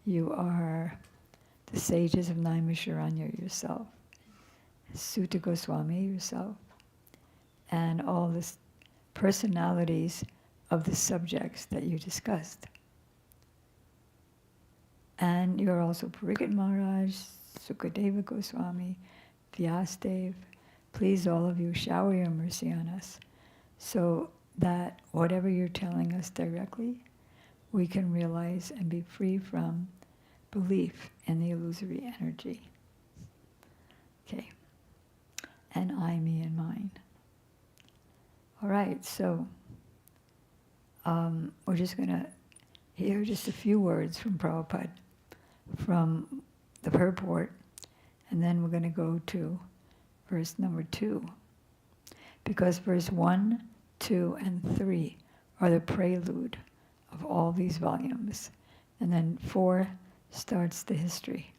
You are the sages of Naimisharanya yourself, Sutta Goswami yourself, and all the personalities of the subjects that you discussed. And you're also Pariksit Maharaj, Sukadeva Goswami, Vyasadeva. Please, all of you, shower your mercy on us so that whatever you're telling us directly, we can realize and be free from belief in the illusory energy. Okay. And I, me, and mine. All right, so we're just going to hear just a few words from Prabhupada from the purport, and then we're going to go to verse number 2. Because verse 1, 2, and 3 are the prelude of all these volumes. And then 4 starts the history.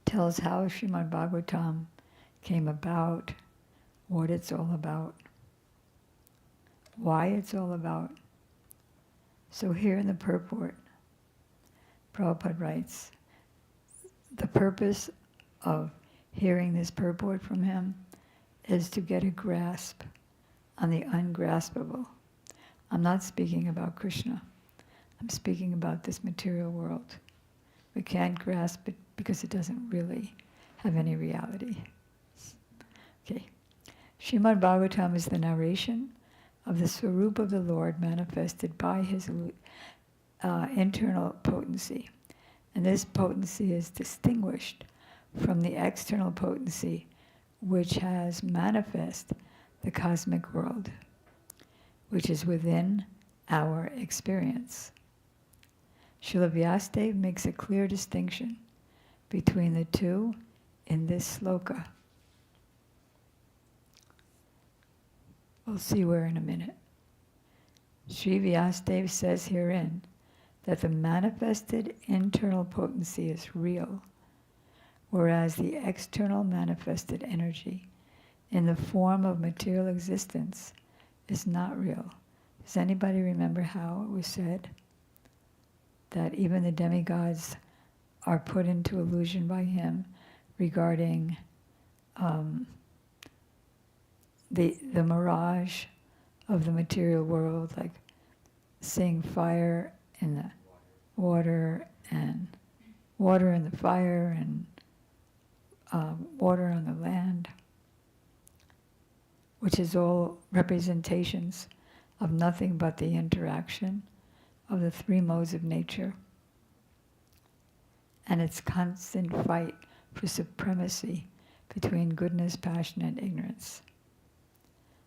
Tells how Srimad Bhagavatam came about, what it's all about, why it's all about. So here in the purport, Prabhupada writes, the purpose of hearing this purport from him is to get a grasp on the ungraspable. I'm not speaking about Krishna. I'm speaking about this material world. We can't grasp it because it doesn't really have any reality. Okay. Srimad Bhagavatam is the narration of the Swarup of the Lord manifested by his internal potency. And this potency is distinguished from the external potency which has manifest the cosmic world, which is within our experience. Srila Vyasadeva makes a clear distinction between the two in this sloka. We'll see where in a minute. Sri Vyasadeva says herein that the manifested internal potency is real, whereas the external manifested energy in the form of material existence is not real. Does anybody remember how it was said that even the demigods are put into illusion by him regarding the mirage of the material world, like seeing fire in the water and water in the fire and water on the land, which is all representations of nothing but the interaction of the three modes of nature and its constant fight for supremacy between goodness, passion, and ignorance.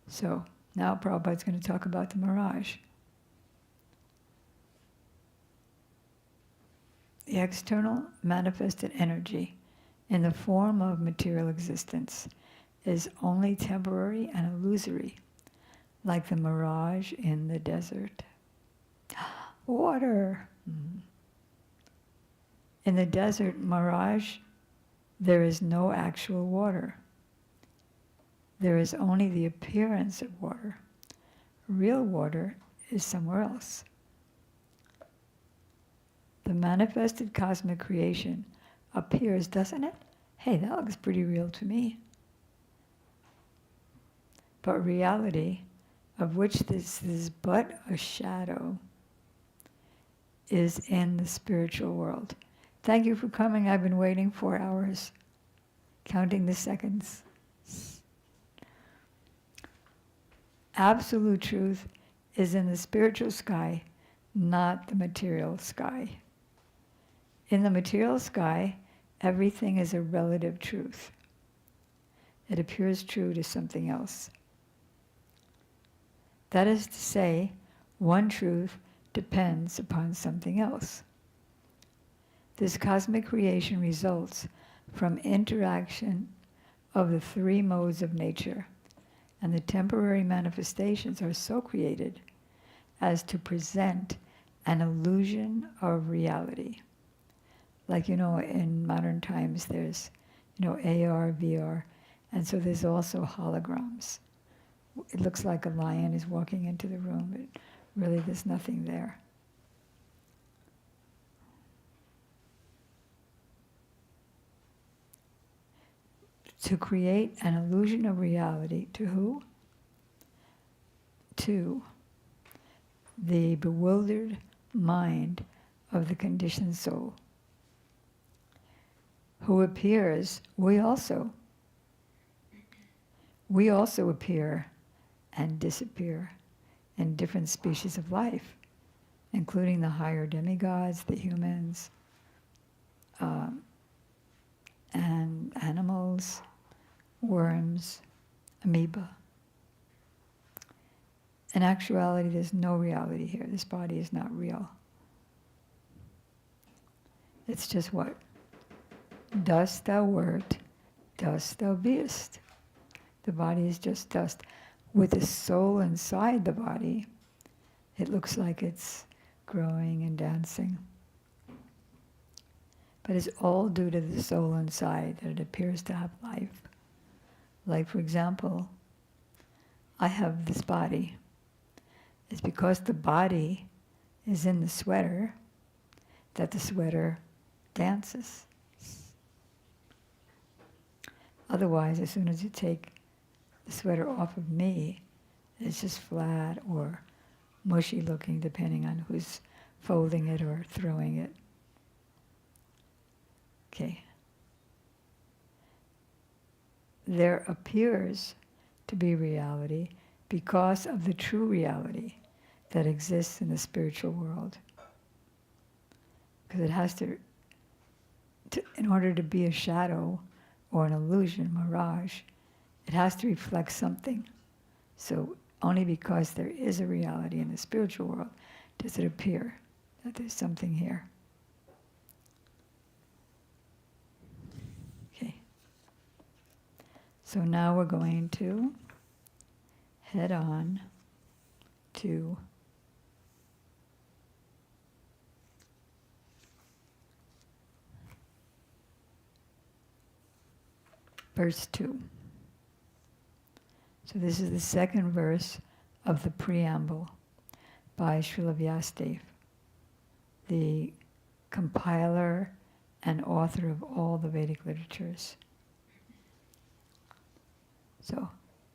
So now Prabhupada's going to talk about the mirage. The external manifested energy in the form of material existence is only temporary and illusory, like the mirage in the desert. Water. In the desert mirage, there is no actual water. There is only the appearance of water. Real water is somewhere else. The manifested cosmic creation appears, doesn't it? Hey, that looks pretty real to me. But reality, of which this is but a shadow, is in the spiritual world. Thank you for coming. I've been waiting 4 hours, counting the seconds. Absolute truth is in the spiritual sky, not the material sky. In the material sky, everything is a relative truth. It appears true to something else. That is to say, one truth depends upon something else. This cosmic creation results from interaction of the three modes of nature, and the temporary manifestations are so created as to present an illusion of reality. Like, in modern times there's, AR, VR, and so there's also holograms. It looks like a lion is walking into the room, but really there's nothing there. to create an illusion of reality to who? To the bewildered mind of the conditioned soul, who appears, we also appear and disappear in different species of life, including the higher demigods, the humans, and animals, worms, amoeba. In actuality, there's no reality here. This body is not real. It's just what? Dust thou wert, dust thou beest. The body is just dust. With the soul inside the body, it looks like it's growing and dancing. But it's all due to the soul inside that it appears to have life. Like, for example, I have this body. It's because the body is in the sweater that the sweater dances. Otherwise, as soon as you take the sweater off of me, it's just flat or mushy looking, depending on who's folding it or throwing it. Okay. There appears to be reality because of the true reality that exists in the spiritual world. Because it has to, in order to be a shadow or an illusion, mirage, it has to reflect something. So only because there is a reality in the spiritual world does it appear that there's something here. Okay. So now we're going to head on to verse 2. So this is the second verse of the preamble by Srila Vyasadeva, the compiler and author of all the Vedic literatures. So,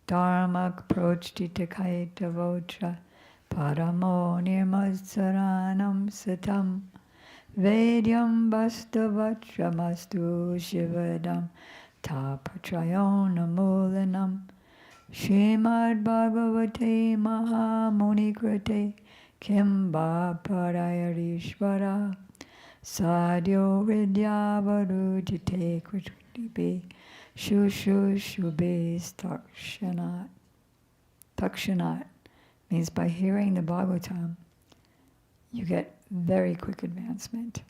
Dharma prochtita kaita vocha paramo nirmasaranam satam vedyam vastavachamastu shivadam tapatrayona Srimad Bhagavate Mahamuni Krite Kimba Parayarishvara Sadhyo Vidyavaru Kritipi Shushu Shubhe Takshanat. Takshanat means by hearing the Bhagavatam, you get very quick advancement.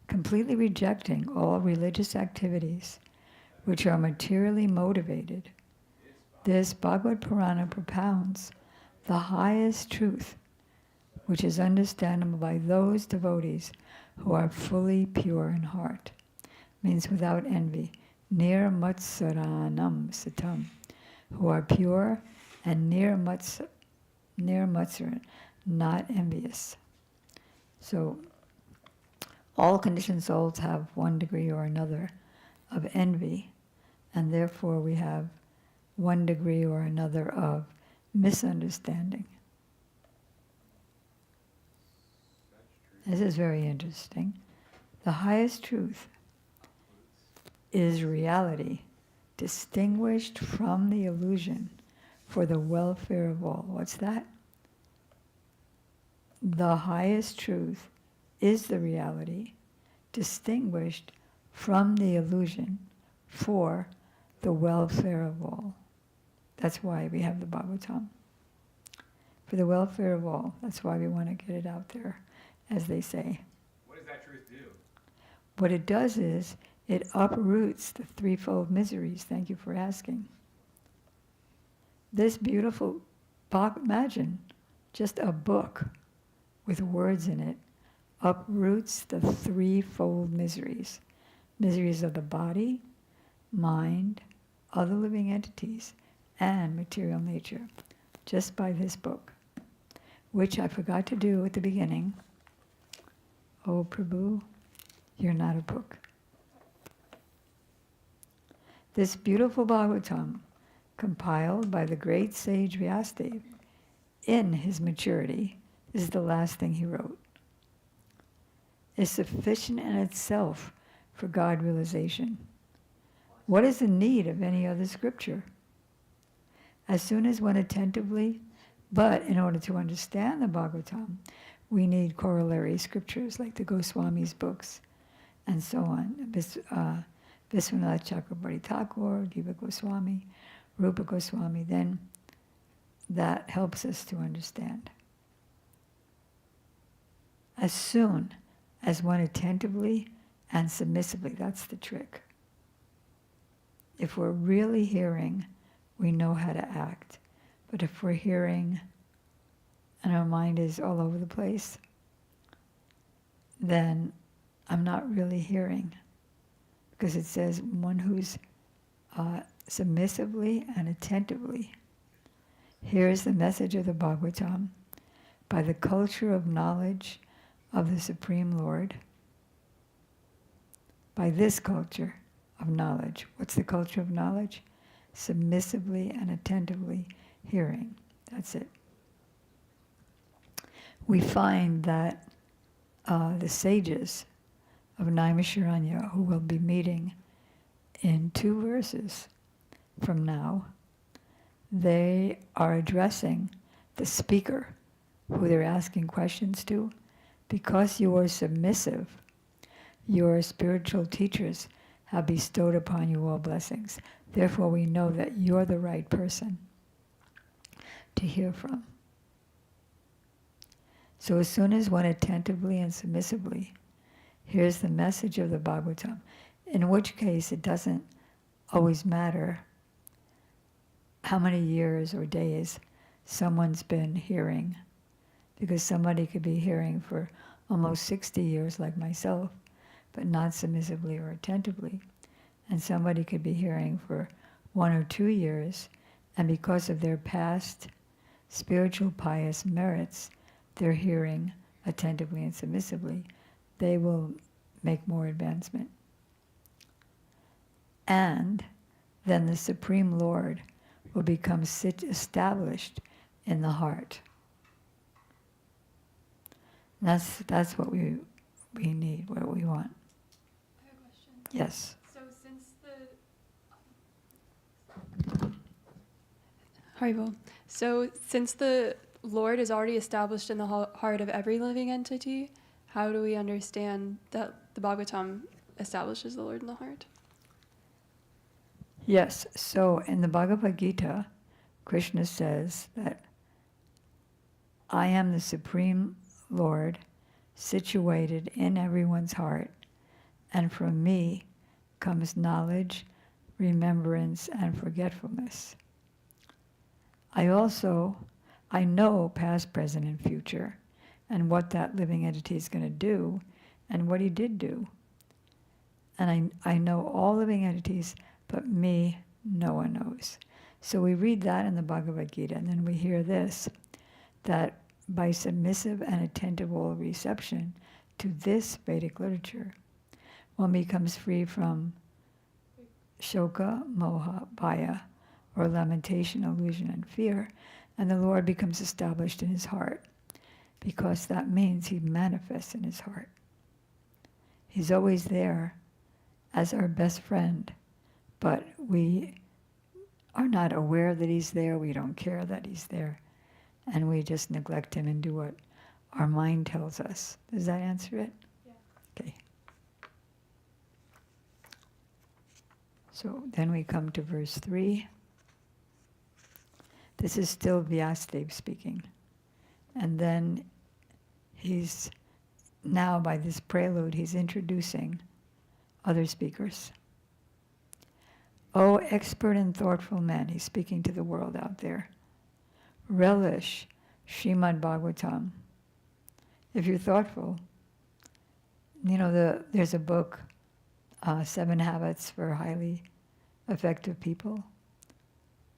Completely rejecting all religious activities which are materially motivated, this Bhagavad Purana propounds the highest truth, which is understandable by those devotees who are fully pure in heart. Means without envy. Nirmatsaranam satam. Who are pure and nirmatsaran, not envious. So, all conditioned souls have one degree or another of envy, and therefore we have one degree or another of misunderstanding. This is very interesting. The highest truth is reality, distinguished from the illusion for the welfare of all. What's that? The highest truth is the reality, distinguished from the illusion for the welfare of all. That's why we have the Bhagavatam. For the welfare of all. That's why we want to get it out there, as they say. What does that truth do? What it does is, it uproots the threefold miseries. Thank you for asking. This beautiful, imagine, just a book with words in it, uproots the threefold miseries. Miseries of the body, mind, other living entities, and material nature, just by this book, which I forgot to do at the beginning. Oh, Prabhu, you're not a book. This beautiful Bhagavatam, compiled by the great sage Vyasadeva in his maturity, is the last thing he wrote, is sufficient in itself for God realization. What is the need of any other scripture? As soon as one attentively, but in order to understand the Bhagavatam, we need corollary scriptures like the Goswami's books and so on. Vishwanath Chakrabarti Thakur, Jiva Goswami, Rupa Goswami, then that helps us to understand. As soon as one attentively and submissively, that's the trick. If we're really hearing, we know how to act. But if we're hearing and our mind is all over the place, then I'm not really hearing. Because it says one who's submissively and attentively hears the message of the Bhagavatam by the culture of knowledge of the Supreme Lord. By this culture of knowledge. What's the culture of knowledge? Submissively and attentively hearing. That's it. We find that the sages of Naimisharanya, who will be meeting in 2 verses from now, they are addressing the speaker who they're asking questions to. Because you are submissive, your spiritual teachers have bestowed upon you all blessings. Therefore, we know that you're the right person to hear from. So as soon as one attentively and submissively hears the message of the Bhagavatam, in which case it doesn't always matter how many years or days someone's been hearing, because somebody could be hearing for almost 60 years like myself, but not submissively or attentively. And somebody could be hearing for 1 or 2 years, and because of their past spiritual pious merits, they're hearing attentively and submissively. They will make more advancement. And then the Supreme Lord will become established in the heart. That's what we need, what we want. I have a question. Yes. So since the Lord is already established in the heart of every living entity, how do we understand that the Bhagavatam establishes the Lord in the heart? Yes. So in the Bhagavad Gita, Krishna says that I am the Supreme Lord situated in everyone's heart, and from me comes knowledge, remembrance, and forgetfulness. I know past, present, and future, and what that living entity is going to do, and what he did do. And I know all living entities, but me, no one knows. So we read that in the Bhagavad Gita, and then we hear this, that by submissive and attentive reception to this Vedic literature, one becomes free from shoka, moha, bhaya, or lamentation, illusion, and fear, and the Lord becomes established in his heart, because that means he manifests in his heart. He's always there as our best friend, but we are not aware that he's there, we don't care that he's there, and we just neglect him and do what our mind tells us. Does that answer it? Yeah. Okay. So then we come to verse 3. This is still Vyasadeva speaking. And then he's, now by this prelude, he's introducing other speakers. O expert and thoughtful men, he's speaking to the world out there, relish Srimad Bhagavatam. If you're thoughtful, there's a book, 7 Habits for Highly Effective People.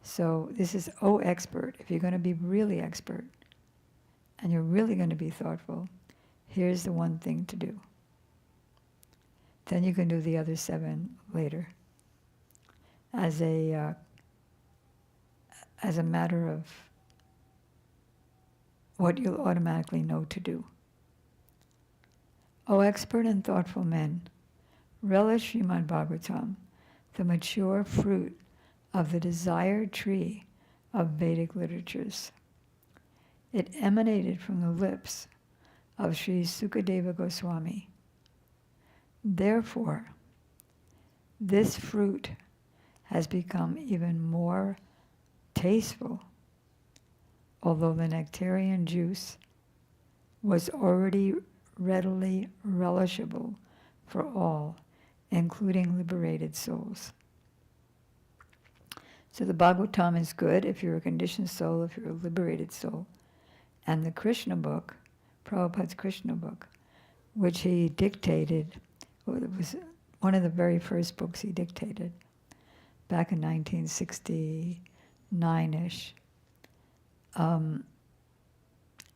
So this is, oh expert, if you're going to be really expert, and you're really going to be thoughtful, here's the one thing to do. Then you can do the other 7 later. as a matter of what you'll automatically know to do. O expert and thoughtful men, relish Srimad Bhagavatam, the mature fruit of the desired tree of Vedic literatures. It emanated from the lips of Sri Sukadeva Goswami. Therefore, this fruit has become even more tasteful, although the nectarian juice was already readily relishable for all, including liberated souls. So the Bhagavatam is good if you're a conditioned soul, if you're a liberated soul. And the Krishna book, Prabhupada's Krishna book, which he dictated, well, it was one of the very first books he dictated back in 1969-ish.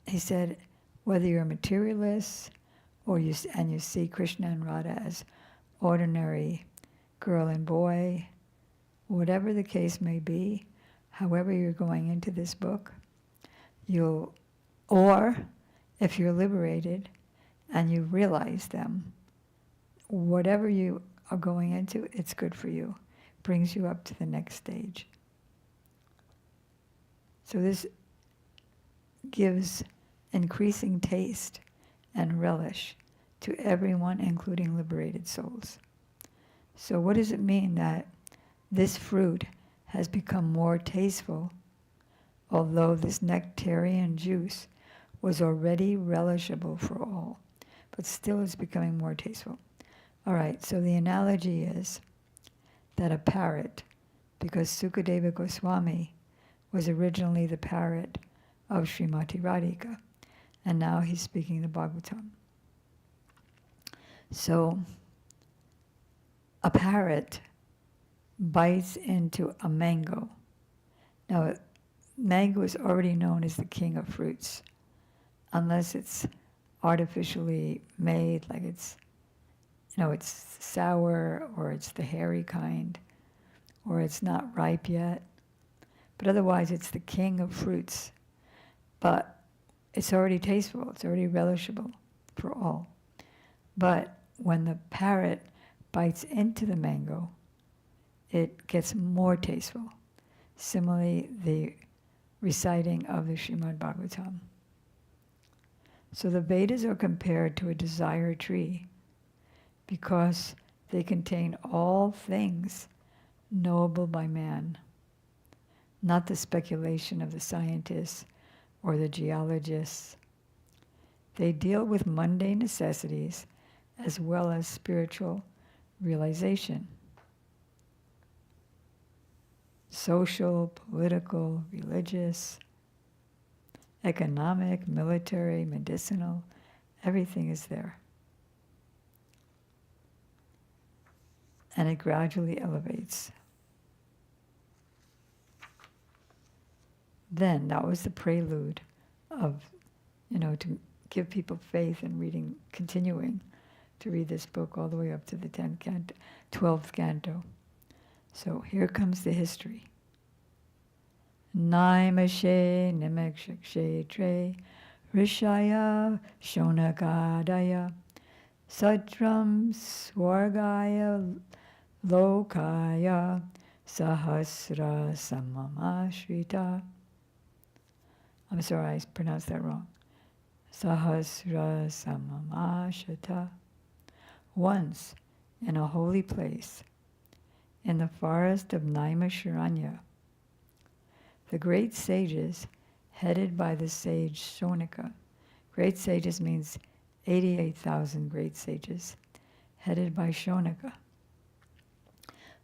He said, whether you're a materialist or you see Krishna and Radha as ordinary girl and boy, whatever the case may be, however you're going into this book, or if you're liberated and you realize them, whatever you are going into, it's good for you. Brings you up to the next stage. So this gives increasing taste and relish to everyone, including liberated souls. So what does it mean that this fruit has become more tasteful, although this nectarian juice was already relishable for all, but still is becoming more tasteful? All right, so the analogy is that a parrot, because Sukadeva Goswami was originally the parrot of Srimati Radhika, and now he's speaking the Bhagavatam. So a parrot bites into a mango. Now, mango is already known as the king of fruits, unless it's artificially made, like it's sour, or it's the hairy kind, or it's not ripe yet. But otherwise, it's the king of fruits. But it's already tasteful, it's already relishable for all. But when the parrot bites into the mango, it gets more tasteful. Similarly, the reciting of the Srimad Bhagavatam. So the Vedas are compared to a desire tree because they contain all things knowable by man, not the speculation of the scientists or the geologists. They deal with mundane necessities as well as spiritual realization. Social, political, religious, economic, military, medicinal, everything is there. And it gradually elevates. Then, that was the prelude of, to give people faith in reading, continuing to read this book all the way up to the 12th canto. So here comes the history. Naimashe nimekshakshetre rishaya shonagadaya satram swargaya lokaya sahasra samamashrita. I'm sorry, I pronounced that wrong. Sahasra samamashita. Once, in a holy place, in the forest of Naimisharanya, the great sages, headed by the sage Shonika, great sages means 88,000 great sages, headed by Shonika,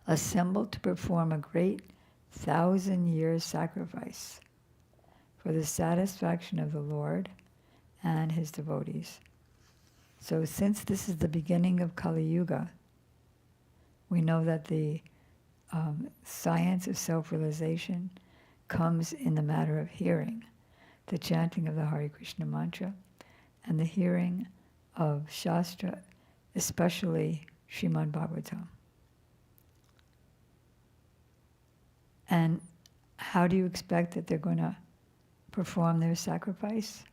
assembled to perform a great 1,000-year sacrifice for the satisfaction of the Lord and his devotees. So since this is the beginning of Kali Yuga, we know that the science of self-realization comes in the matter of hearing, the chanting of the Hare Krishna mantra, and the hearing of Shastra, especially Srimad Bhagavatam. And how do you expect that they're going to perform their sacrifice?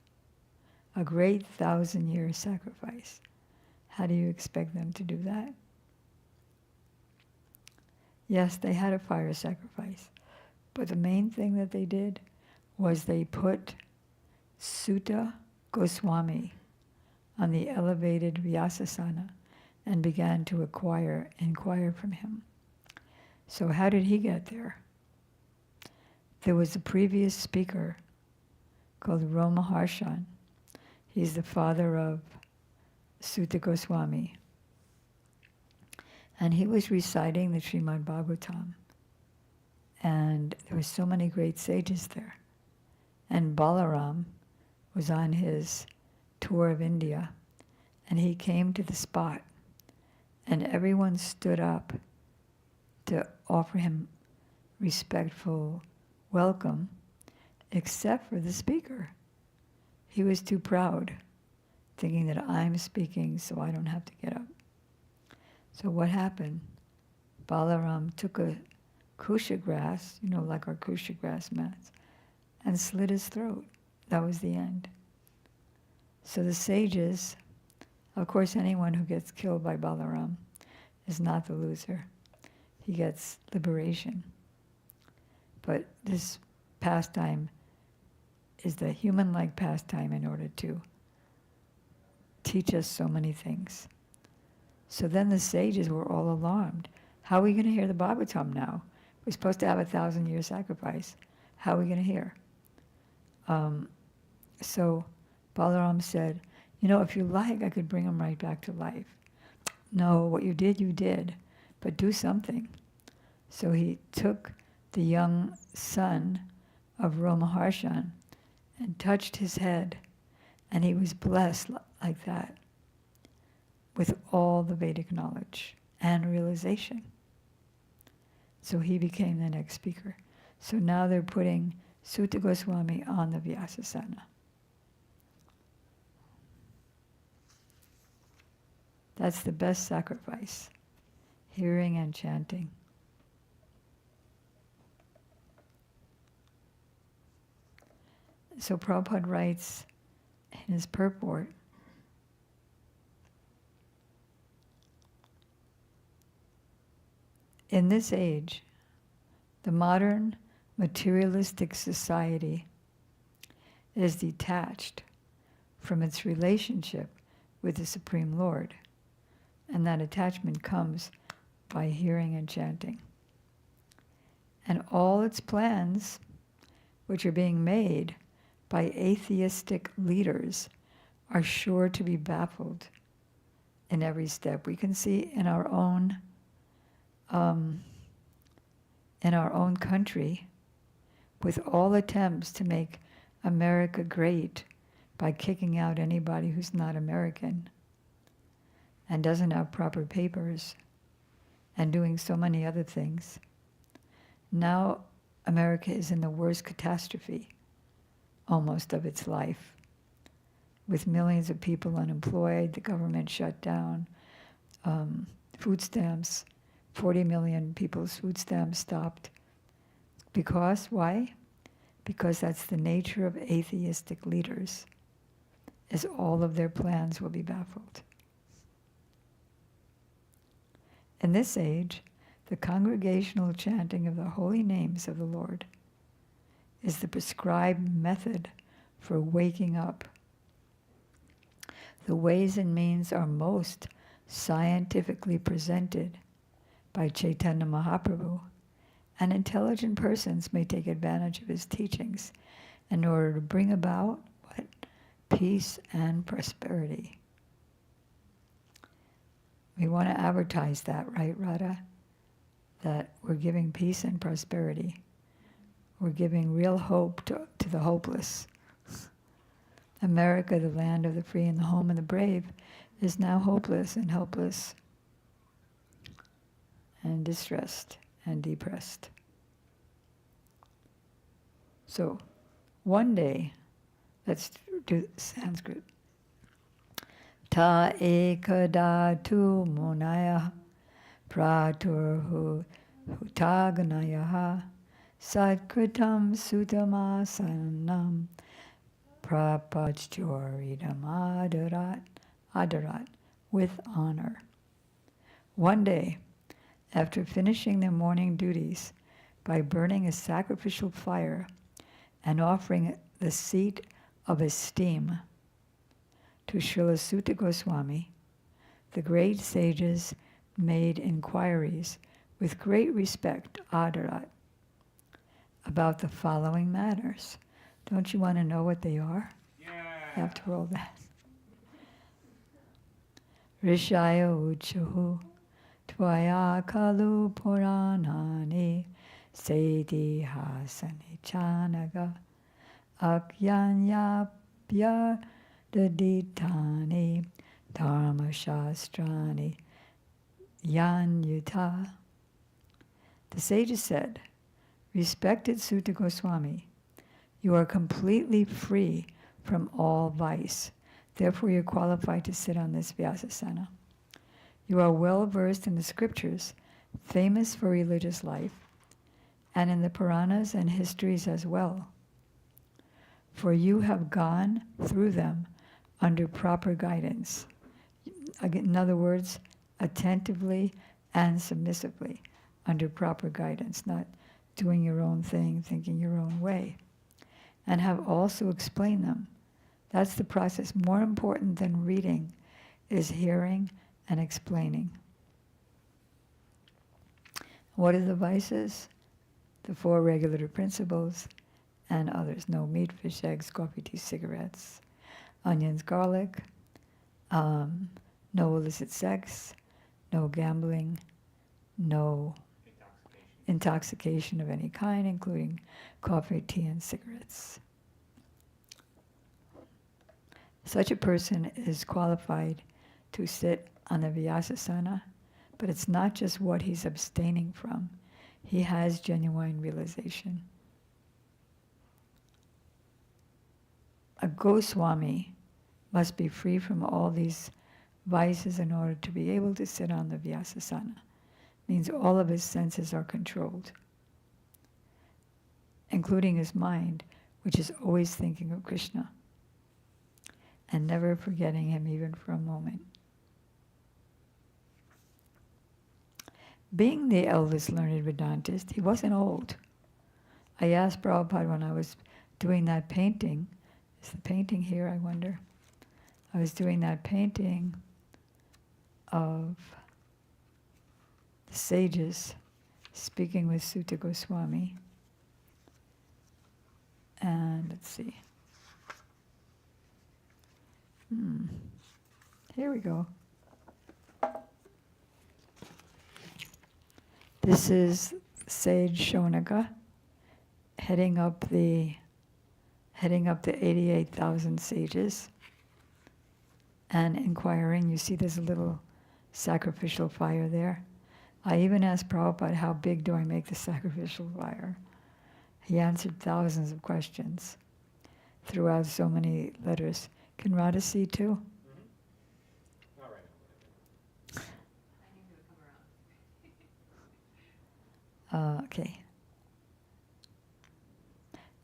A great 1,000-year sacrifice. How do you expect them to do that? Yes, they had a fire sacrifice, but the main thing that they did was they put Sutta Goswami on the elevated Vyasasana and began to inquire from him. So how did he get there? There was a previous speaker called Romaharshan. He's the father of Sutta Goswami. And he was reciting the Srimad Bhagavatam. And there were so many great sages there. And Balaram was on his tour of India, and he came to the spot, and everyone stood up to offer him respectful welcome, except for the speaker. He was too proud, thinking that I'm speaking, so I don't have to get up. So what happened? Balaram took a kusha grass, like our kusha grass mats, and slit his throat. That was the end. So the sages, of course, anyone who gets killed by Balaram is not the loser. He gets liberation. But this pastime is the human-like pastime in order to teach us so many things. So then the sages were all alarmed. How are we going to hear the Bhagavatam now? We're supposed to have a 1,000-year sacrifice. How are we going to hear? So Balaram said, if you like, I could bring him right back to life. No, what you did, but do something. So he took the young son of Romaharshan and touched his head, and he was blessed like that with all the Vedic knowledge and realization. So he became the next speaker. So now they're putting Sutta Goswami on the Vyasasana. That's the best sacrifice, hearing and chanting. So Prabhupada writes in his purport, in this age, the modern materialistic society is detached from its relationship with the Supreme Lord, and that attachment comes by hearing and chanting. And all its plans, which are being made by atheistic leaders, are sure to be baffled in every step. We can see in our own country, with all attempts to make America great by kicking out anybody who's not American and doesn't have proper papers and doing so many other things. Now America is in the worst catastrophe almost of its life, with millions of people unemployed, the government shut down, food stamps, 40 million people's food stamps stopped. Because, why? Because that's the nature of atheistic leaders, is all of their plans will be baffled. In this age, the congregational chanting of the holy names of the Lord is the prescribed method for waking up. The ways and means are most scientifically presented by Chaitanya Mahaprabhu, and intelligent persons may take advantage of his teachings in order to bring about what? Peace and prosperity. We want to advertise that, right, Radha? That we're giving peace and prosperity. We're giving real hope to the hopeless. America, the land of the free and the home of the brave, is now hopeless and helpless and distressed and depressed. So, one day, let's do Sanskrit. Ta ekada tu munaya praturhu hutaganaya Satkritam Sutamasanam Prapachchoridam Adarat, with honor. One day, after finishing their morning duties by burning a sacrificial fire and offering the seat of esteem to Srila Sutta Goswami, the great sages made inquiries with great respect, Adarat, about the following matters. Don't you want to know what they are? Yeah. After all that. Rishaya Uchahu Tvaya Kalu Puranani Seti Hasani Chanaga Akyanyapya Daditani Dharma Shastrani Yanyuta. The sages said, Respected Sutta Goswami, you are completely free from all vice. Therefore, you're qualified to sit on this Vyasasana. You are well versed in the scriptures, famous for religious life, and in the Puranas and histories as well. For you have gone through them under proper guidance. Again, in other words, attentively and submissively, under proper guidance, not doing your own thing, thinking your own way, and have also explained them. That's the process. More important than reading is hearing and explaining. What are the vices? The 4 regulative principles and others. No meat, fish, eggs, coffee, tea, cigarettes, onions, garlic, no illicit sex, no gambling, no intoxication of any kind, including coffee, tea, and cigarettes. Such a person is qualified to sit on the Vyasasana, but it's not just what he's abstaining from. He has genuine realization. A Goswami must be free from all these vices in order to be able to sit on the Vyasasana. Means all of his senses are controlled, including his mind, which is always thinking of Krishna and never forgetting him even for a moment. Being the eldest learned Vedantist, he wasn't old. I asked Prabhupada when I was doing that painting, is the painting here, I wonder? I was doing that painting of the sages speaking with Sutta Goswami. And let's see. Here we go. This is Sage Shonaka heading up the 88,000 sages and inquiring. You see there's a little sacrificial fire there. I even asked Prabhupada, how big do I make the sacrificial fire? He answered thousands of questions throughout so many letters. Can Radha see too? Mm-hmm. All right. Okay.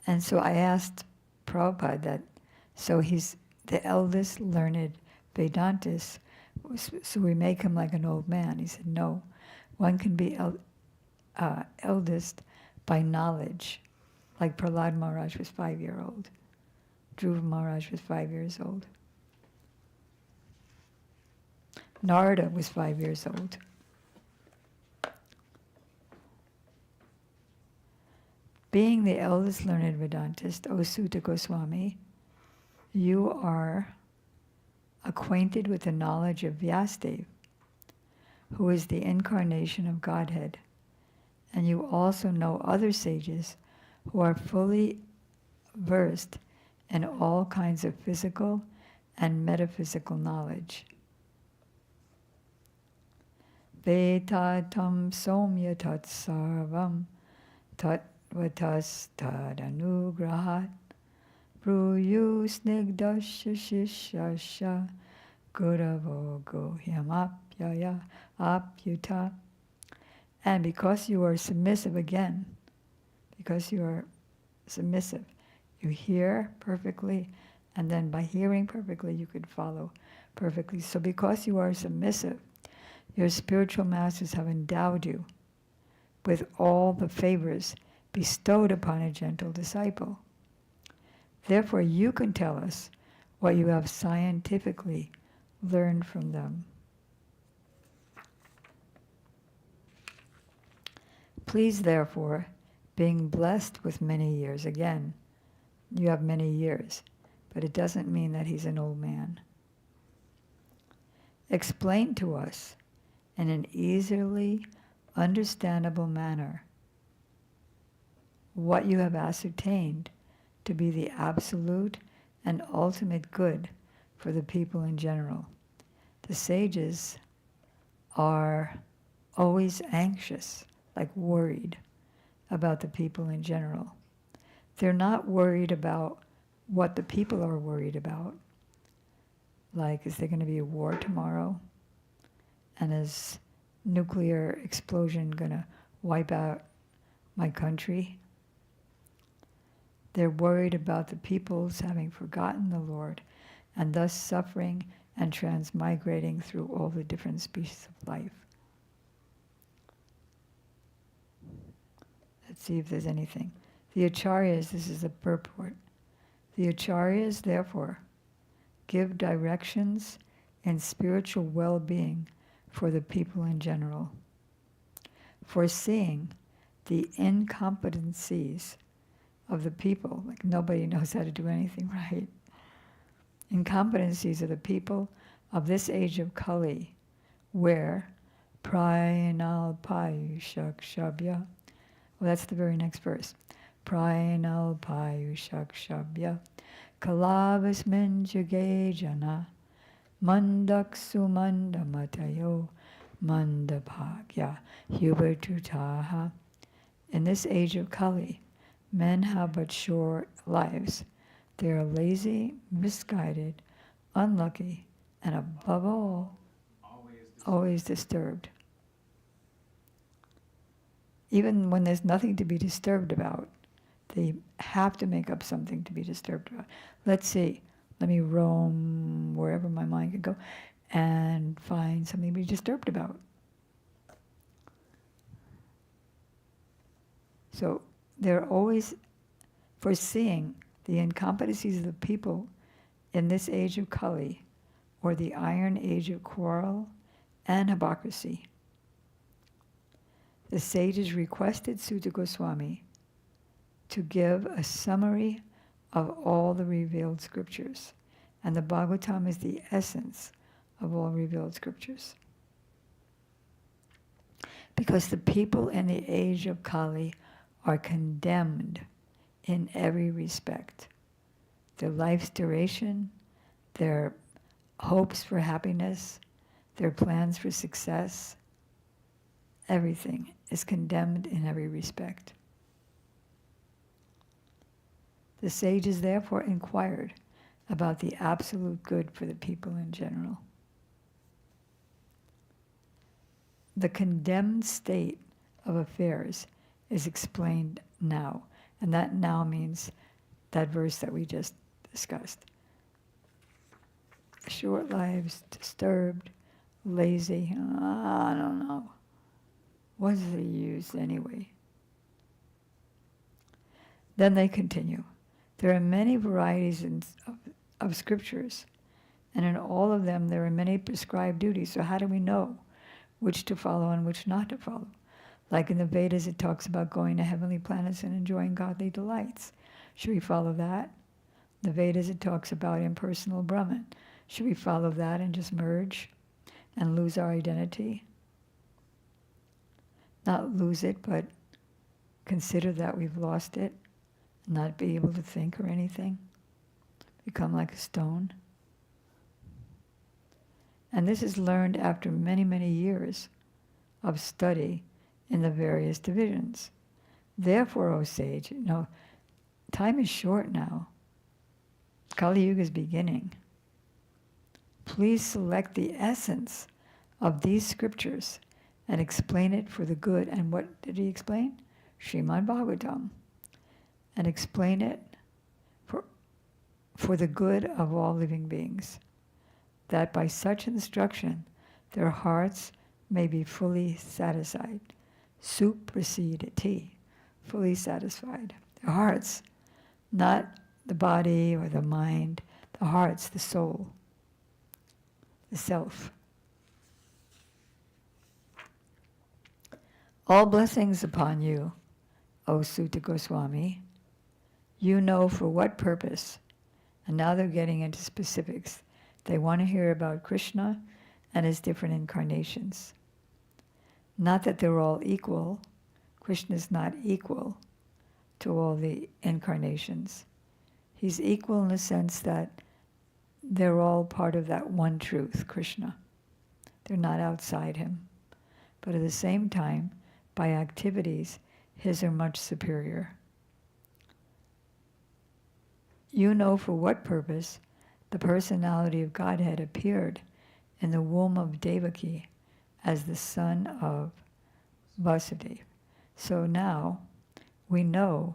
And so I asked Prabhupada that, so he's the eldest learned Vedantist, so we make him like an old man. He said, no, one can be eldest by knowledge, like Prahlad Maharaj was 5-year-old. Dhruva Maharaj was 5 years old. Narada was 5 years old. Being the eldest learned Vedantist, O Sutta Goswami, you are acquainted with the knowledge of Vyasadeva, who is the incarnation of Godhead, and you also know other sages who are fully versed in all kinds of physical and metaphysical knowledge. Vetatam somya tat sarvam tatvatas tadanugrahat Bruyu snigdasya shishasya guravo because you are submissive. You hear perfectly, and then by hearing perfectly, you could follow perfectly. So because you are submissive, your spiritual masters have endowed you with all the favors bestowed upon a gentle disciple. Therefore, you can tell us what you have scientifically learned from them. Please, therefore, being blessed with many years, again, you have many years, but it doesn't mean that he's an old man. Explain to us in an easily understandable manner what you have ascertained to be the absolute and ultimate good for the people in general. The sages are always anxious, like worried, about the people in general. They're not worried about what the people are worried about. Like, is there going to be a war tomorrow? And is nuclear explosion going to wipe out my country? They're worried about the peoples having forgotten the Lord and thus suffering and transmigrating through all the different species of life. Let's see if there's anything. The Acharyas, this is the purport. The Acharyas, therefore, give directions in spiritual well-being for the people in general, foreseeing the incompetencies of the people, like nobody knows how to do anything right. Incompetencies of the people of this age of Kali, where Prayanal Payushakshabya, well, that's the very next verse. Prayanal Payushakshabya Kalavasmin Jage Jana Mandaksu Mandamatayo Mandabhagya Hubertutaha. In this age of Kali, men have but short lives. They are lazy, misguided, unlucky, and above all, always disturbed. Even when there's nothing to be disturbed about, they have to make up something to be disturbed about. Let's see, let me roam wherever my mind can go and find something to be disturbed about. So they're always foreseeing the incompetencies of the people in this age of Kali, or the iron age of quarrel and hypocrisy. The sages requested Sutta Goswami to give a summary of all the revealed scriptures, and the Bhagavatam is the essence of all revealed scriptures. Because the people in the age of Kali are condemned in every respect. Their life's duration, their hopes for happiness, their plans for success, everything is condemned in every respect. The sages therefore inquired about the absolute good for the people in general. The condemned state of affairs is explained now, and that now means that verse that we just discussed. Short lives, disturbed, lazy, I don't know. What is the use anyway? Then they continue. There are many varieties of scriptures, and in all of them there are many prescribed duties. So how do we know which to follow and which not to follow? Like in the Vedas, it talks about going to heavenly planets and enjoying godly delights. Should we follow that? The Vedas, it talks about impersonal Brahman. Should we follow that and just merge and lose our identity? Not lose it, but consider that we've lost it, not be able to think or anything, become like a stone. And this is learned after many, many years of study in the various divisions. Therefore, O sage, time is short now. Kali Yuga is beginning. Please select the essence of these scriptures and explain it for the good. And what did he explain? Srimad Bhagavatam. and explain it for the good of all living beings, that by such instruction their hearts may be fully satisfied. Supersediti, fully satisfied. Their hearts, not the body or the mind, the hearts, the soul, the self. All blessings upon you, O Sutta Goswami. You know for what purpose. And now they're getting into specifics. They want to hear about Krishna and his different incarnations. Not that they're all equal. Krishna is not equal to all the incarnations. He's equal in the sense that they're all part of that one truth, Krishna. They're not outside him. But at the same time, by activities, his are much superior. You know for what purpose the personality of Godhead appeared in the womb of Devaki as the son of Vasudeva. So now we know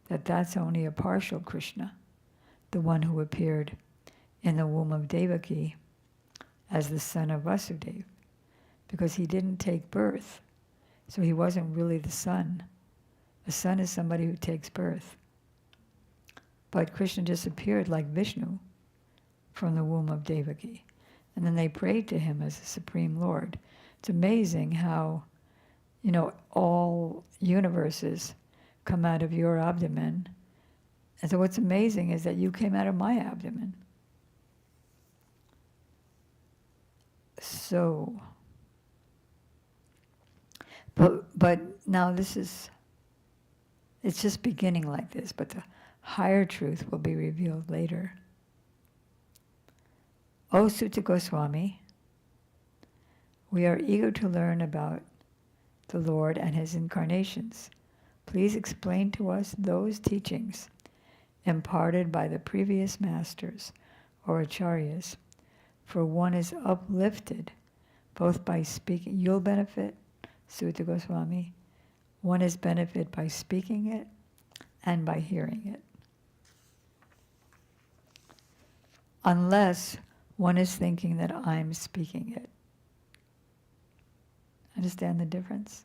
that that's only a partial Krishna, the one who appeared in the womb of Devaki as the son of Vasudeva, because he didn't take birth, so he wasn't really the son. A son is somebody who takes birth. But Krishna just appeared like Vishnu from the womb of Devaki. And then they prayed to him as the Supreme Lord. It's amazing how, all universes come out of your abdomen. And so what's amazing is that you came out of my abdomen. So, but now it's just beginning like this, but the higher truth will be revealed later. O Sutta Goswami, we are eager to learn about the Lord and his incarnations. Please explain to us those teachings imparted by the previous masters or acharyas, for one is uplifted both by speaking. You'll benefit, Sutta Goswami. One is benefit by speaking it and by hearing it. Unless one is thinking that I'm speaking it. Understand the difference?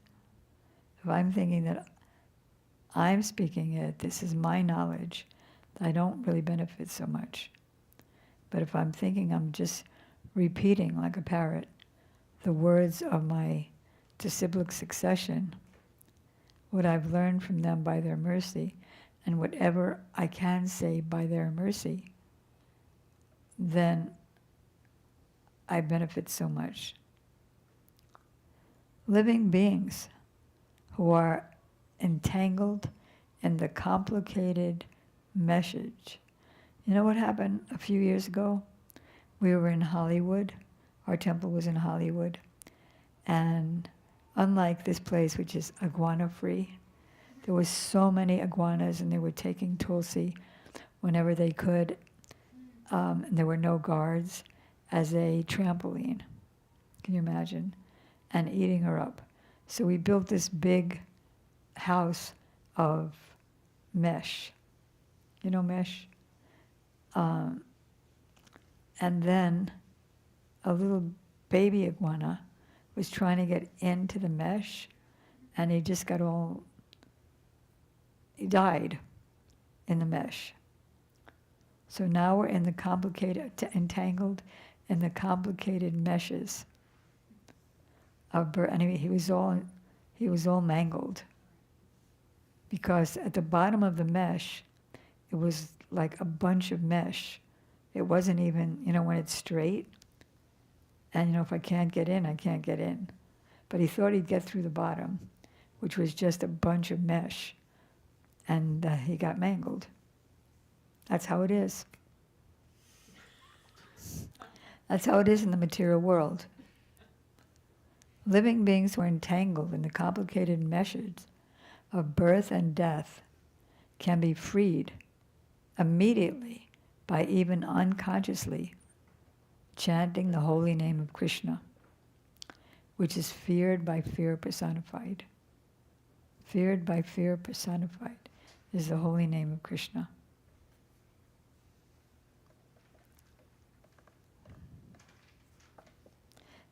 If I'm thinking that I'm speaking it, this is my knowledge, I don't really benefit so much. But if I'm thinking I'm just repeating like a parrot the words of my disciplic succession, what I've learned from them by their mercy, and whatever I can say by their mercy, then I benefit so much. Living beings who are entangled in the complicated message. You know what happened a few years ago? We were in Hollywood. Our temple was in Hollywood. And unlike this place, which is iguana-free, there were so many iguanas, and they were taking Tulsi whenever they could. And there were no guards, as a trampoline. Can you imagine? And eating her up. So we built this big house of mesh. You know mesh? And then a little baby iguana was trying to get into the mesh, and he died in the mesh. So now we're in the entangled in the complicated meshes of birth. And he was all mangled, because at the bottom of the mesh, it was like a bunch of mesh. It wasn't even, when it's straight. And if I can't get in, I can't get in. But he thought he'd get through the bottom, which was just a bunch of mesh. And he got mangled. That's how it is. That's how it is in the material world. Living beings who are entangled in the complicated meshes of birth and death can be freed immediately by even unconsciously chanting the holy name of Krishna, which is feared by fear personified. Feared by fear personified. is the holy name of Krishna.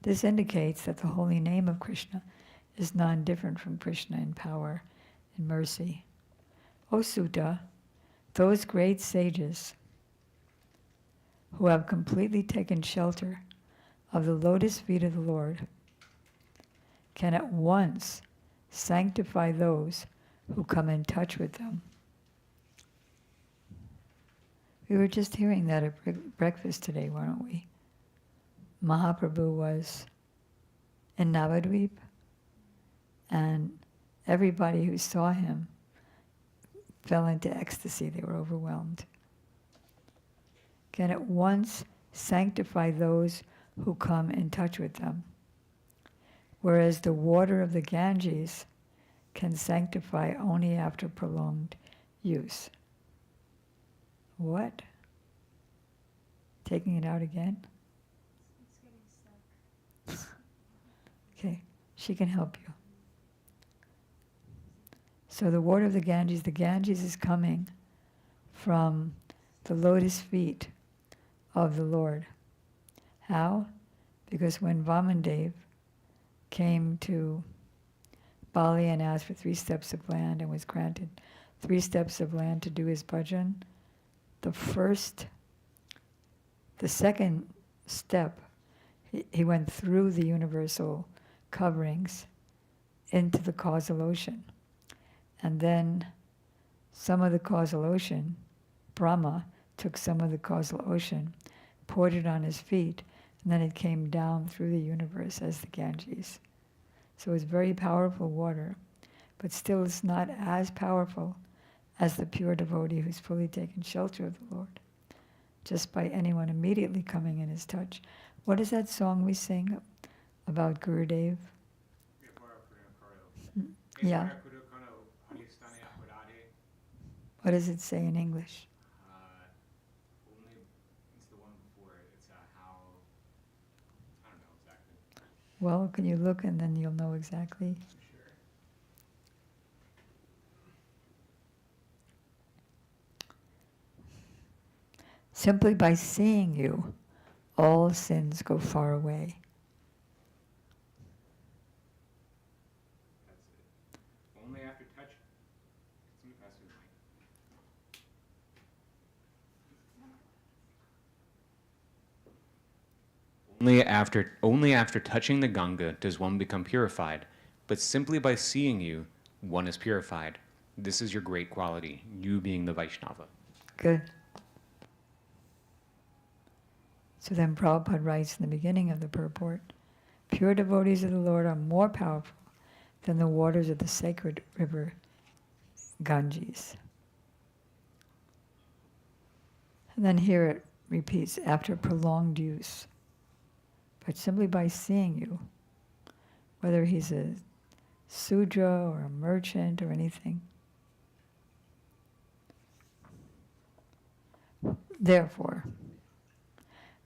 This indicates that the holy name of Krishna is non-different from Krishna in power and mercy. O Sutta, those great sages who have completely taken shelter of the lotus feet of the Lord can at once sanctify those who come in touch with them. We were just hearing that at breakfast today, weren't we? Mahaprabhu was in Navadvip, and everybody who saw him fell into ecstasy. They were overwhelmed. Can at once sanctify those who come in touch with them, whereas the water of the Ganges can sanctify only after prolonged use. What? Taking it out again? Okay, she can help you. So the water of the Ganges is coming from the lotus feet of the Lord. How? Because when Vamandev came to Bali and asked for 3 steps of land and was granted 3 steps of land to do his bhajan, the second step, he went through the universal coverings into the causal ocean. And then some of the causal ocean, Brahma took some of the causal ocean, poured it on his feet, and then it came down through the universe as the Ganges. So it's very powerful water, but still it's not as powerful as the pure devotee who's fully taken shelter of the Lord, just by anyone immediately coming in his touch. What is that song we sing about Gurudev? Yeah. What does it say in English? Only it's the one before it. It's how I don't know exactly. Well, can you look and then you'll know exactly? Sure. Simply by seeing you, all sins go far away. That's it. Only after touch. Somebody pass me the mic. Only after touching the Ganga does one become purified, but simply by seeing you, one is purified. This is your great quality, you being the Vaishnava. Good. So then Prabhupada writes in the beginning of the purport, pure devotees of the Lord are more powerful than the waters of the sacred river Ganges. And then here it repeats, after prolonged use. But simply by seeing you, whether he's a Sudra or a merchant or anything. Therefore,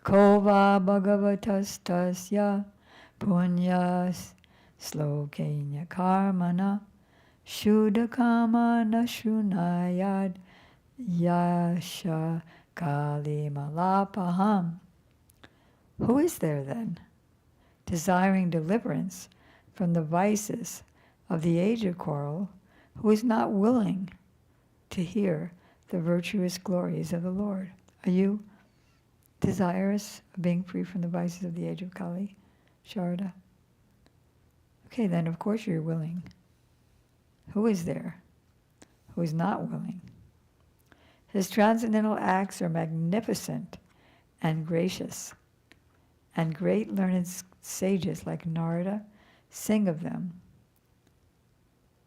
Kova Bhagavatas Tasya Punyas Slokenya Karmana Shuddha Kama Nashunayad Yasha Kali Malapaham. Who is there then, desiring deliverance from the vices of the age of coral, who is not willing to hear the virtuous glories of the Lord? Are you desirous of being free from the vices of the age of Kali, Sharada? Okay, then of course you're willing. Who is there who is not willing? His transcendental acts are magnificent and gracious, and great learned sages like Narada sing of them.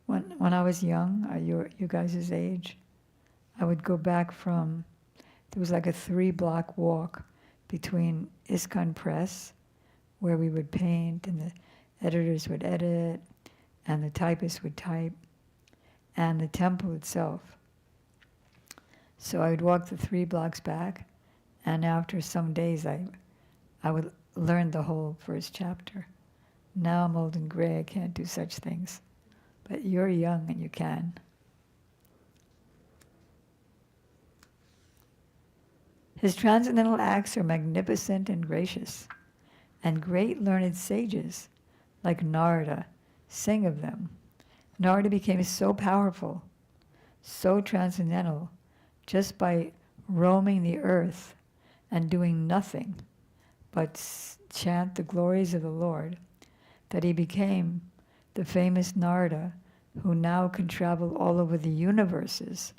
When I was young, you guys' age, I would go back from, there was like a 3-block walk between ISKCON Press, where we would paint and the editors would edit and the typists would type, and the temple itself. So I would walk the 3 blocks back, and after some days I would learn the whole first chapter. Now I'm old and gray, I can't do such things. But you're young and you can. His transcendental acts are magnificent and gracious, and great learned sages, like Narada, sing of them. Narada became so powerful, so transcendental, just by roaming the earth and doing nothing but chant the glories of the Lord, that he became the famous Narada, who now can travel all over the universes,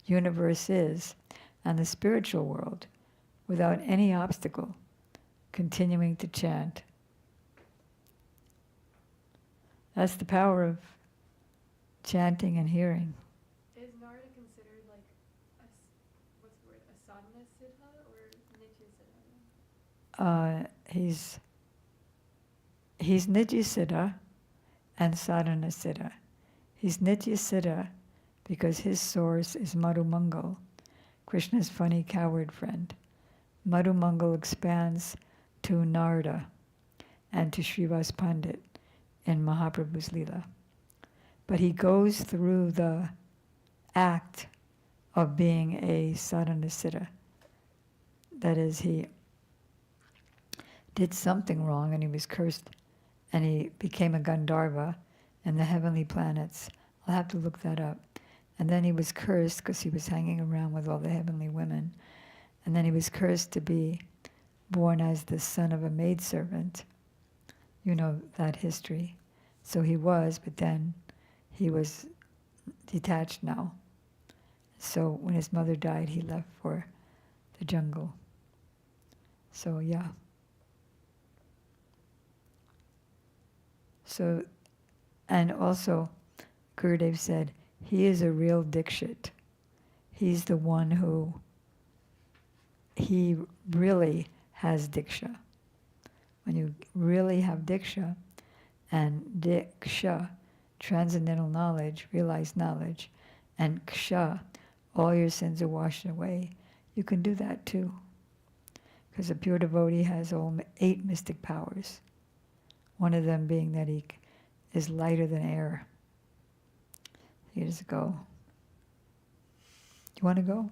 universes, and the spiritual world without any obstacle, continuing to chant. That's the power of chanting and hearing. Is Narada considered like what's the word, a sadhana siddha or nitya siddha? He's Nitya Siddha and Sadhana Siddha. He's Nitya Siddha because his source is Madhu Mangal, Krishna's funny coward friend. Madhu Mangal expands to Narada and to Srivas Pandit in Mahaprabhu's Leela. But he goes through the act of being a Sadhana Siddha. That is, he did something wrong and he was cursed and he became a Gandharva in the heavenly planets. I'll have to look that up. And then he was cursed because he was hanging around with all the heavenly women. And then he was cursed to be born as the son of a maidservant. You know that history. So he was, but then he was detached now. So when his mother died, he left for the jungle. So yeah. So, and also, Gurudev said, he is a real Dikshit. He's the one who, he really has Diksha. When you really have Diksha, and Diksha, transcendental knowledge, realized knowledge, and Ksha, all your sins are washed away, you can do that too. Because a pure devotee has all 8 mystic powers. One of them being that he is lighter than air. You just go. You want to go?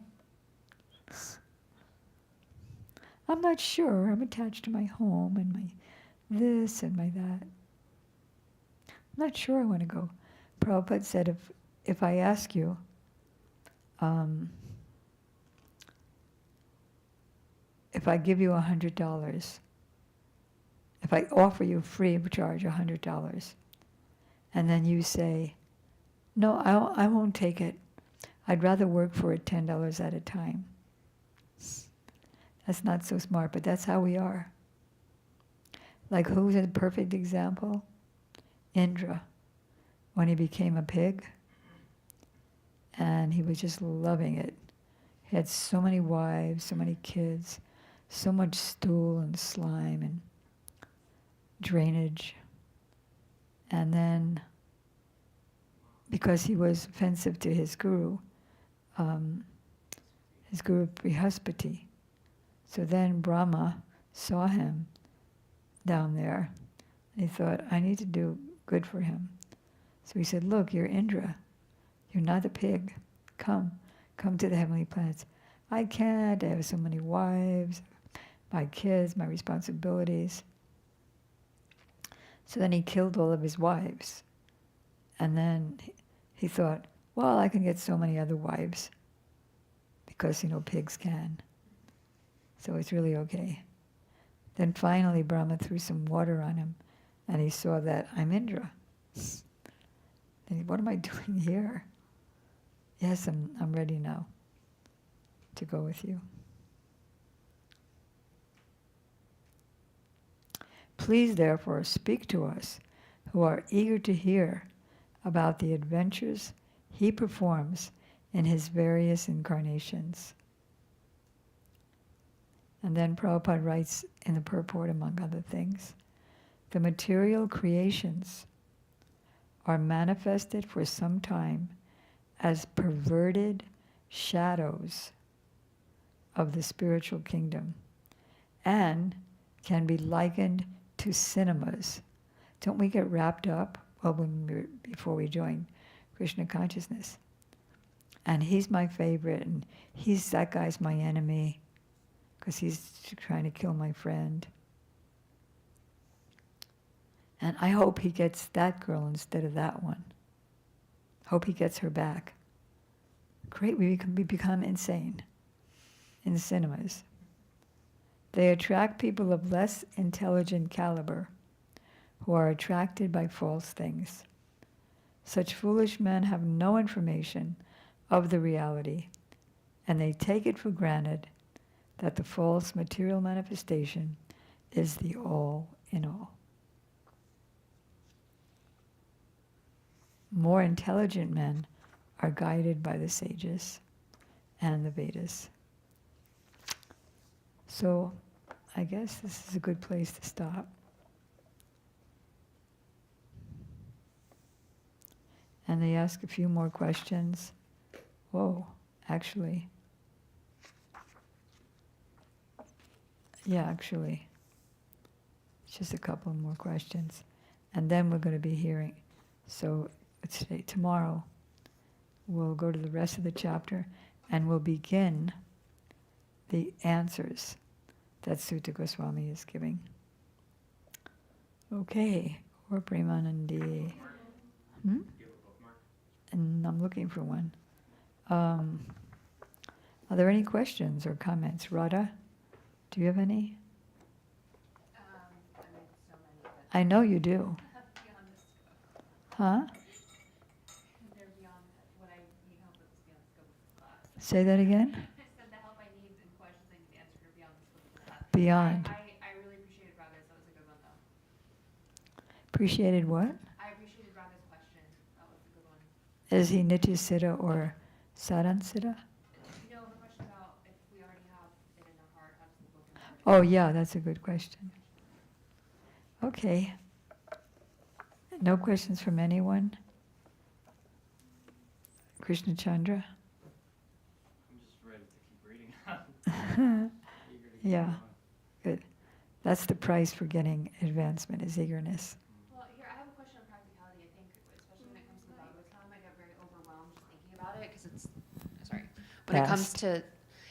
I'm not sure. I'm attached to my home and my this and my that. I'm not sure I want to go. Prabhupada said, if I ask you, if I give you $100, if I offer you free of charge $100, and then you say, no, I won't take it. I'd rather work for it $10 at a time. That's not so smart, but that's how we are. Like who's a perfect example? Indra, when he became a pig, and he was just loving it. He had so many wives, so many kids, so much stool and slime and drainage. And then, because he was offensive to his guru Brihaspati, so then Brahma saw him down there, and he thought, I need to do good for him. So he said, look, you're Indra. You're not a pig. Come to the heavenly planets. I can't, I have so many wives, my kids, my responsibilities. So then he killed all of his wives. And then he thought, well, I can get so many other wives because, pigs can. So it's really okay. Then finally Brahma threw some water on him and he saw that I'm Indra. And what am I doing here? Yes, I'm ready now to go with you. Please, therefore, speak to us who are eager to hear about the adventures he performs in his various incarnations. And then Prabhupada writes in the purport, among other things, the material creations are manifested for some time as perverted shadows of the spiritual kingdom and can be likened to cinemas. Don't we get wrapped up before we join Krishna consciousness? and he's my favorite, and that guy's my enemy, because he's trying to kill my friend. And I hope he gets that girl instead of that one. Hope he gets her back. Great, we become insane in the cinemas. They attract people of less intelligent caliber who are attracted by false things. Such foolish men have no information of the reality, and they take it for granted that the false material manifestation is the all in all. More intelligent men are guided by the sages and the Vedas. So I guess this is a good place to stop. And they ask a few more questions. Whoa, actually. Just a couple more questions. And then we're going to be hearing. So tomorrow, we'll go to the rest of the chapter and we'll begin the answers that Sutta Goswami is giving. Okay, or Premanandi. And I'm looking for one. Are there any questions or comments? Radha, do you have any? I know you do. Huh? They're beyond what I need help with, beyond the scope of this class. Say that again? I said the help I need and questions I need answered are beyond the scope of the class. Beyond. I really appreciated Raga's. That was a good one, though. Appreciated what? I appreciated Raga's question. That was a good one. Is he Nitya Siddha or Sadhan Siddha? You know, the question about if we already have it in our heart, how does the book interpret it? Oh yeah, that's a good question. Okay. No questions from anyone? Krishna Chandra? I'm just ready to keep reading. Eager to keep Yeah. going. Good. That's the price for getting advancement, is eagerness. Well, here, I have a question on practicality. I think, especially when it comes to the Bhagavatam, I get very overwhelmed just thinking about it, because it's, sorry.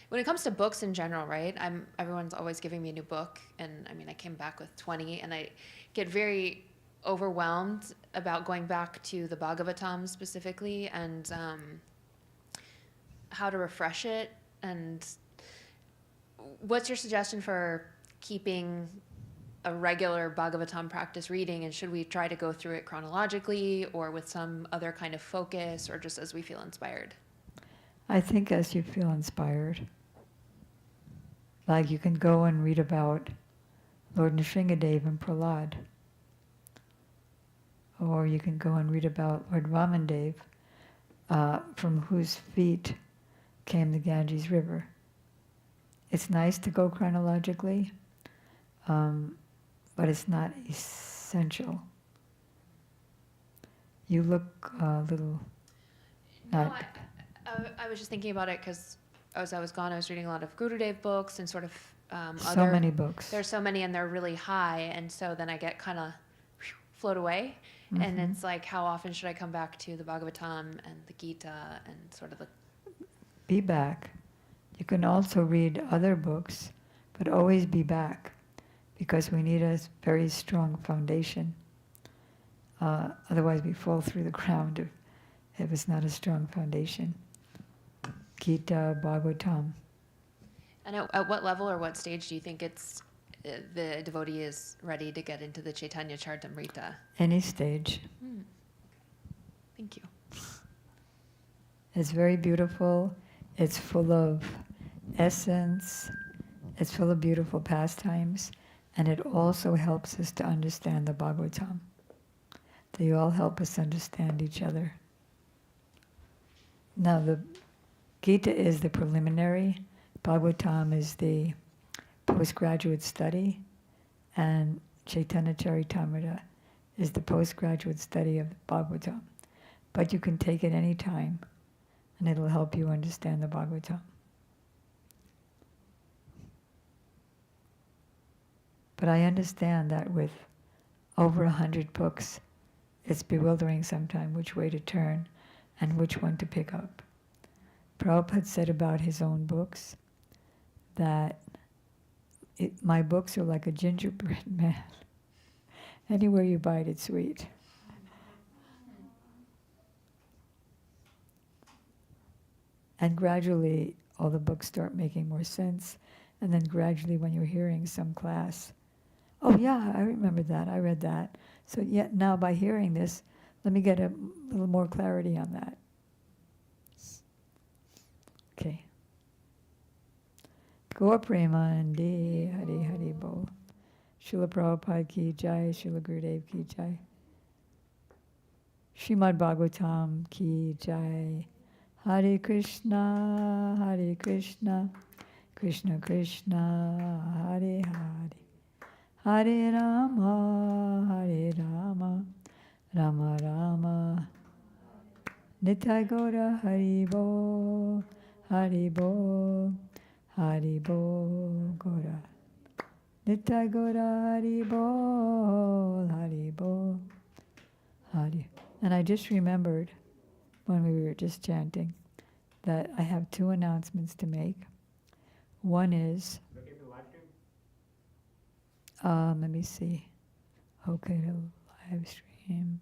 When it comes to books in general, right? Everyone's always giving me a new book, and I mean, I came back with 20, and I get very overwhelmed about going back to the Bhagavatam specifically, and how to refresh it. And what's your suggestion for keeping a regular Bhagavatam practice reading? And should we try to go through it chronologically, or with some other kind of focus, or just as we feel inspired? I think as you feel inspired. Like you can go and read about Lord Nrsingadev and Prahlad. Or you can go and read about Lord Vamandev, from whose feet came the Ganges River. It's nice to go chronologically, but it's not essential. You look a little not... I was just thinking about it because as I was gone, I was reading a lot of Gurudev books and sort of so many books. There's so many, and they're really high, and so then I get kind of float away. And it's like, how often should I come back to the Bhagavatam and the Gita and sort of the... Be back. You can also read other books, but always be back, because we need a very strong foundation. Otherwise we fall through the ground if it's not a strong foundation. Gita, Bhagavatam. And at what level or what stage do you think the devotee is ready to get into the Chaitanya Charitamrita? Any stage. Thank you. It's very beautiful. It's full of essence. It's full of beautiful pastimes. And it also helps us to understand the Bhagavatam. They all help us understand each other. Now the Gita is the preliminary. Bhagavatam is the postgraduate study, and Chaitanya Charitamrita is the postgraduate study of Bhagavatam. But you can take it any time, and it'll help you understand the Bhagavatam. But I understand that with over 100 books, it's bewildering sometimes which way to turn and which one to pick up. Prabhupada said about his own books that my books are like a gingerbread man. Anywhere you bite, it's sweet. And gradually, all the books start making more sense. And then gradually, when you're hearing some class, oh yeah, I remember that, I read that. So yet now by hearing this, let me get a little more clarity on that. Okay. Gaur Premanandi, Hari Hari Bol. Srila Prabhupada ki jai, Srila Gurudev ki jai. Srimad Bhagavatam ki jai. Hare Krishna, Krishna Krishna, Hare Hare. Hare Rama, Rama Rama. Nitai Gaura Hari Bo, Hari Bo, Hari Bo Gaura. Nitai Gaura Hari Bo, Hari Bo, Hari. And I just remembered when we were just chanting that I have two announcements to make. One is, let me see. Okay, the live stream.